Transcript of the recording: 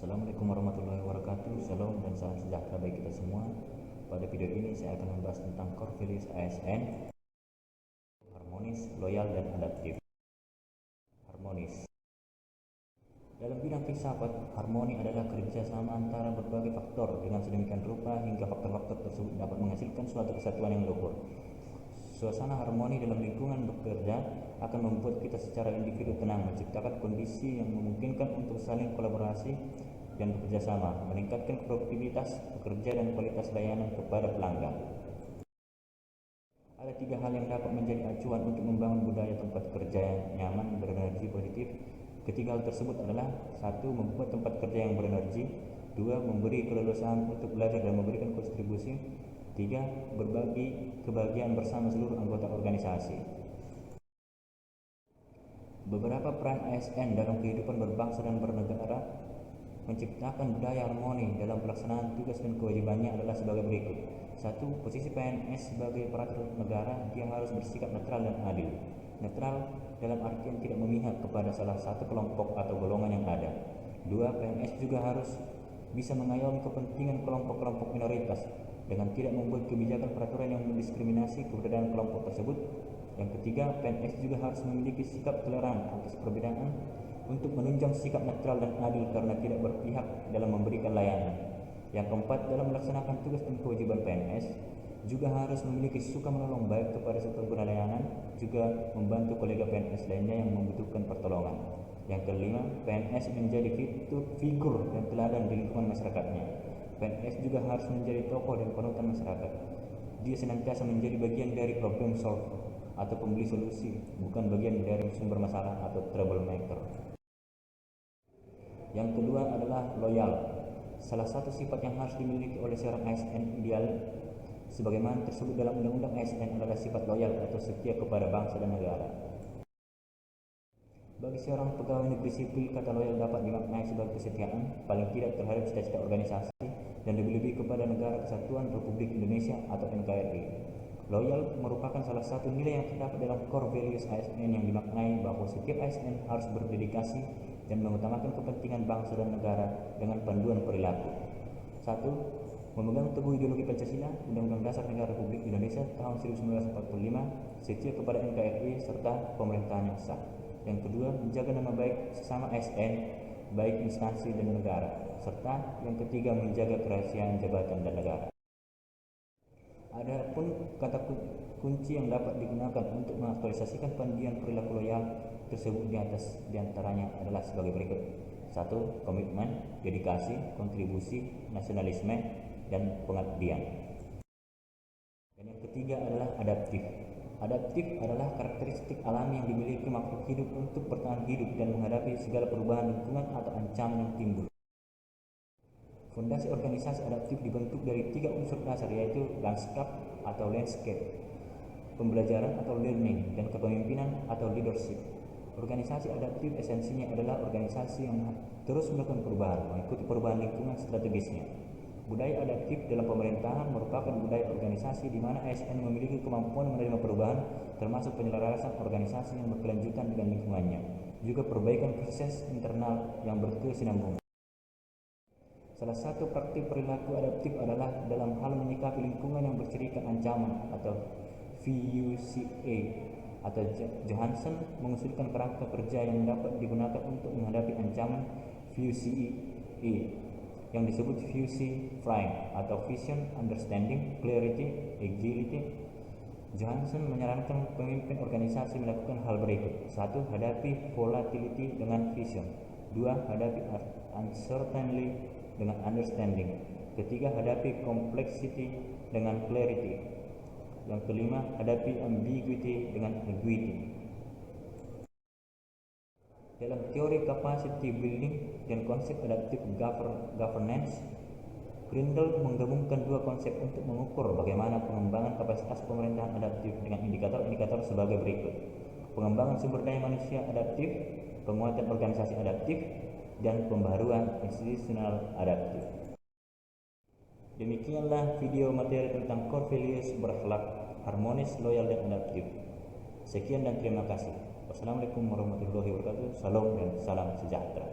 Assalamualaikum warahmatullahi wabarakatuh. Salam dan salam sejahtera bagi kita semua. Pada video ini saya akan membahas tentang core values ASN: harmonis, loyal, dan adaptif. Harmonis. Dalam bidang filsafat, harmoni adalah kerjasama antara berbagai faktor dengan sedemikian rupa hingga faktor-faktor tersebut dapat menghasilkan suatu kesatuan yang luhur. Suasana harmoni dalam lingkungan bekerja akan membuat kita secara individu tenang, menciptakan kondisi yang memungkinkan untuk saling kolaborasi dan bekerjasama, meningkatkan produktivitas pekerja dan kualitas layanan kepada pelanggan. Ada 3 hal yang dapat menjadi acuan untuk membangun budaya tempat kerja yang nyaman, berenergi positif. Ketiga hal tersebut adalah: 1. Membuat tempat kerja yang berenergi. 2. Memberi keleluasaan untuk belajar dan memberikan kontribusi. 3. Berbagi kebahagiaan bersama seluruh anggota organisasi. Beberapa peran ASN dalam kehidupan berbangsa dan bernegara menciptakan budaya harmoni dalam pelaksanaan tugas dan kewajibannya adalah sebagai berikut. 1. Posisi PNS sebagai aparatur negara, dia harus bersikap netral dan adil. Netral dalam artian tidak memihak kepada salah satu kelompok atau golongan yang ada. 2. PNS juga harus bisa mengayomi kepentingan kelompok-kelompok minoritas dengan tidak membuat kebijakan peraturan yang mendiskriminasi keberadaan kelompok tersebut. Yang ketiga, PNS juga harus memiliki sikap toleran atas perbedaan untuk menunjang sikap netral dan adil karena tidak berpihak dalam memberikan layanan. Yang keempat, dalam melaksanakan tugas dan kewajiban PNS juga harus memiliki suka menolong baik kepada pengguna layanan juga membantu kolega PNS lainnya yang membutuhkan pertolongan. Yang kelima, PNS menjadi figur dan teladan di lingkungan masyarakatnya. PNS juga harus menjadi tokoh dan panutan masyarakat. Dia senantiasa menjadi bagian dari problem solver atau pembeli solusi, bukan bagian dari sumber masalah atau troublemaker. Yang kedua adalah loyal. Salah satu sifat yang harus dimiliki oleh seorang ASN ideal sebagaimana tersebut dalam Undang-Undang ASN adalah sifat loyal atau setia kepada bangsa dan negara. Bagi seorang pegawai negeri sipil, kata loyal dapat dimaknai sebagai kesetiaan, paling tidak terhadap cita-cita organisasi dan lebih-lebih kepada Negara Kesatuan Republik Indonesia atau NKRI. Loyal merupakan salah satu nilai yang terdapat dalam core values ASN yang dimaknai bahwa setiap ASN harus berdedikasi dan mengutamakan kepentingan bangsa dan negara dengan panduan perilaku. 1. Memegang teguh ideologi Pancasila, Undang-Undang Dasar Negara Republik Indonesia tahun 1945, setia kepada NKRI serta pemerintahan yang sah. Yang kedua, menjaga nama baik sesama ASN, baik instansi dan negara. Serta yang ketiga, menjaga kerahasiaan jabatan dan negara. Adapun kata kunci yang dapat digunakan untuk mengaktualisasikan pandian perilaku loyal tersebut di antaranya adalah sebagai berikut. 1. Komitmen, dedikasi, kontribusi, nasionalisme, dan pengabdian. Dan yang ketiga adalah adaptif. Adaptif adalah karakteristik alami yang dimiliki makhluk hidup untuk bertahan hidup dan menghadapi segala perubahan lingkungan atau ancaman yang timbul. Fondasi organisasi adaptif dibentuk dari 3 unsur dasar, yaitu landscape, pembelajaran atau learning, dan kepemimpinan atau leadership. Organisasi adaptif esensinya adalah organisasi yang terus melakukan perubahan, mengikuti perubahan lingkungan strategisnya. Budaya adaptif dalam pemerintahan merupakan budaya organisasi di mana ASN memiliki kemampuan menerima perubahan, termasuk penyelarasan organisasi yang berkelanjutan dengan lingkungannya, juga perbaikan proses internal yang berkesinambungan. Salah satu praktik perilaku adaptif adalah dalam hal menyikapi lingkungan yang bercirikan ancaman atau VUCA atau Johansson mengusulkan kerangka kerja yang dapat digunakan untuk menghadapi ancaman VUCA yang disebut VUC Frame atau Vision, Understanding, Clarity, Agility. Johansson menyarankan pemimpin organisasi melakukan hal berikut. 1. Hadapi volatility dengan vision. 2. Hadapi uncertainty dengan understanding. Ketiga, hadapi complexity dengan clarity. Yang kelima, hadapi ambiguity dengan equity. Dalam teori capacity building dan konsep adaptive governance, Grindel menggabungkan 2 konsep untuk mengukur bagaimana pengembangan kapasitas pemerintahan adaptif dengan indikator-indikator sebagai berikut. Pengembangan sumber daya manusia adaptif, penguatan organisasi adaptif, dan pembaharuan institusional adaptif. Demikianlah video materi tentang core values berakhlak, harmonis, loyal, dan adaptif. Sekian dan terima kasih. Wassalamualaikum warahmatullahi wabarakatuh. Salam dan salam sejahtera.